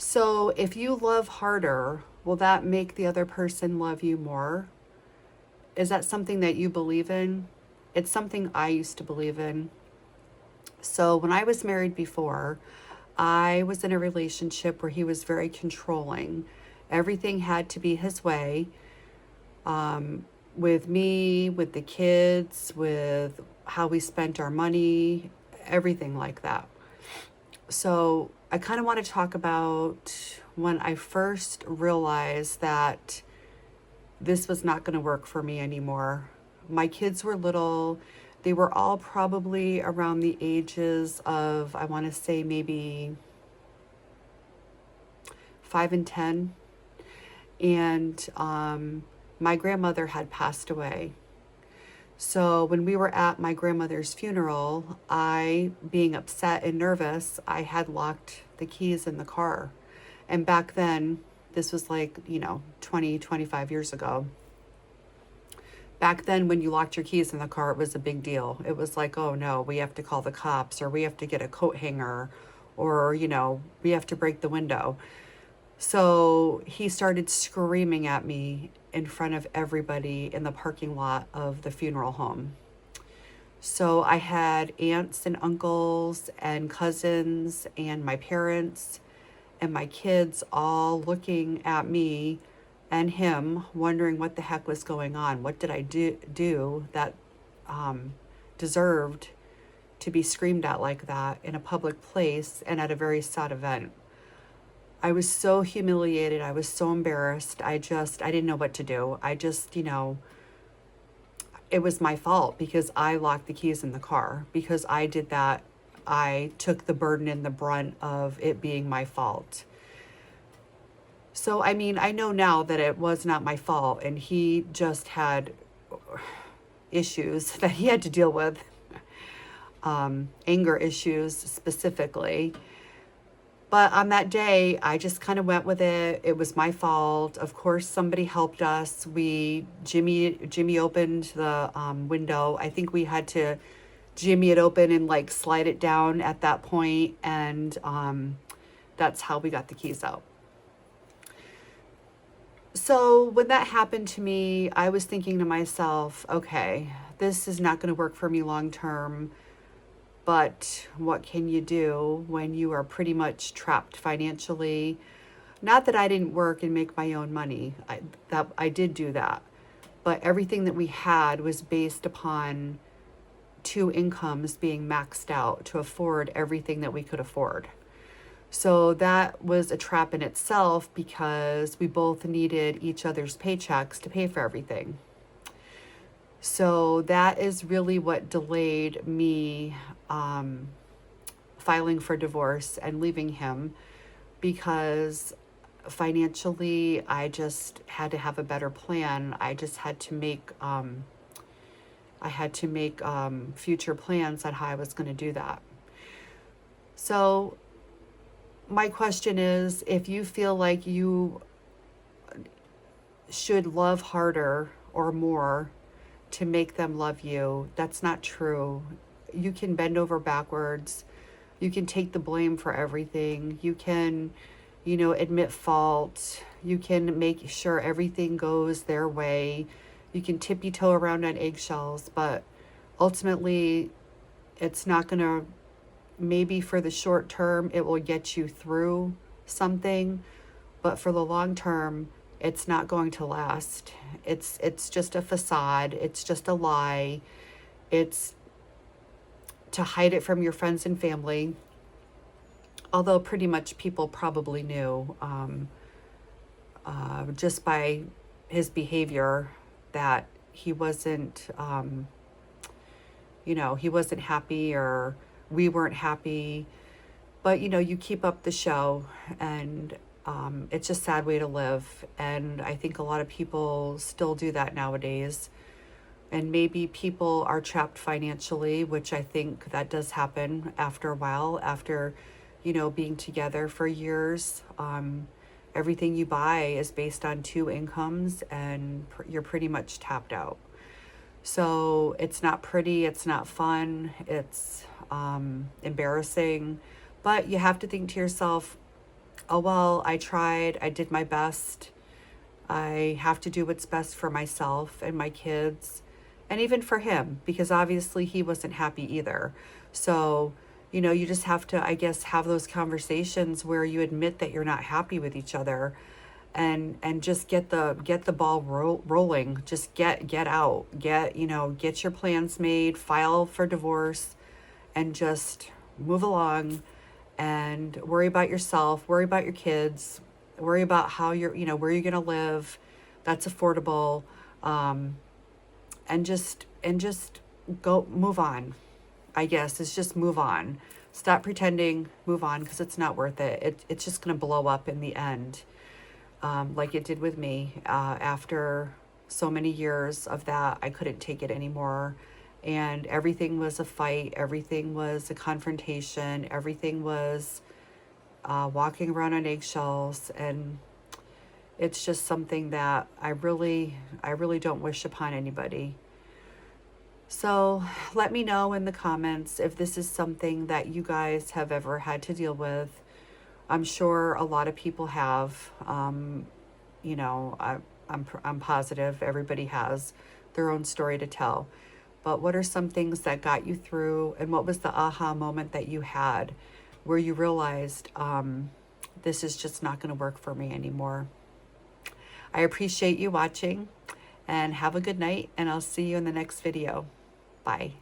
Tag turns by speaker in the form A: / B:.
A: So if you love harder, will that make the other person love you more? Is that something that you believe in? It's something I used to believe in. So when I was married before, I was in a relationship where he was very controlling. Everything had to be his way, with me, with the kids, with how we spent our money, everything like that. So I kind of want to talk about when I first realized that this was not going to work for me anymore. My kids were little. They were all probably around the ages of, I want to say, maybe 5 and 10. And my grandmother had passed away. So when we were at my grandmother's funeral, I, being upset and nervous, I had locked the keys in the car. And back then, this was like, 20, 25 years ago. Back then, when you locked your keys in the car, it was a big deal. It was like, oh no, we have to call the cops, or we have to get a coat hanger, or, we have to break the window. So he started screaming at me in front of everybody in the parking lot of the funeral home. So I had aunts and uncles and cousins and my parents and my kids all looking at me and him, wondering what the heck was going on. What did I do that deserved to be screamed at like that in a public place and at a very sad event? I was so humiliated. I was so embarrassed. I didn't know what to do. It was my fault because I locked the keys in the car. Because I did that, I took the burden and the brunt of it being my fault. So, I mean, I know now that it was not my fault, and he just had issues that he had to deal with, anger issues specifically. But on that day, I just kind of went with it. It was my fault. Of course, somebody helped us. Jimmy opened the window. I think we had to Jimmy it open and like slide it down at that point, and that's how we got the keys out. So when that happened to me, I was thinking to myself, okay, this is not going to work for me long term. But what can you do when you are pretty much trapped financially? Not that I didn't work and make my own money. I did do that. But everything that we had was based upon two incomes being maxed out to afford everything that we could afford. So that was a trap in itself because we both needed each other's paychecks to pay for everything. So that is really what delayed me filing for divorce and leaving him, because financially I just had to have a better plan. I just had to make future plans on how I was going to do that. So my question is, if you feel like you should love harder or more to make them love you, that's not true. You can bend over backwards. You can take the blame for everything. You can, admit fault. You can make sure everything goes their way. You can tippy toe around on eggshells, but ultimately, it's not going to, maybe for the short term, it will get you through something, but for the long term, it's not going to last. It's just a facade. It's just a lie. It's to hide it from your friends and family. Although pretty much people probably knew, just by his behavior, that he wasn't, he wasn't happy, or we weren't happy. But you keep up the show, and it's a sad way to live. And I think a lot of people still do that nowadays. And maybe people are trapped financially, which I think that does happen after a while, after, being together for years. Everything you buy is based on two incomes, and you're pretty much tapped out. So it's not pretty, it's not fun, it's embarrassing. But you have to think to yourself, oh, well, I tried, I did my best. I have to do what's best for myself and my kids, and even for him, because obviously he wasn't happy either. So, you know, you just have to, I guess, have those conversations where you admit that you're not happy with each other, and just get the ball rolling. Just get out, get your plans made, file for divorce, and just move along, and worry about yourself, worry about your kids, worry about how where you're going to live that's affordable, and just go, move on. I guess it's just move on. Stop pretending, move on, because it's not worth it. It's just going to blow up in the end, like it did with me. After so many years of that, I couldn't take it anymore. And everything was a fight, everything was a confrontation, everything was walking around on eggshells. And it's just something that I really don't wish upon anybody. So let me know in the comments if this is something that you guys have ever had to deal with. I'm sure a lot of people have. I'm positive everybody has their own story to tell. But what are some things that got you through, and what was the aha moment that you had where you realized, this is just not going to work for me anymore? I appreciate you watching, and have a good night, and I'll see you in the next video. Bye.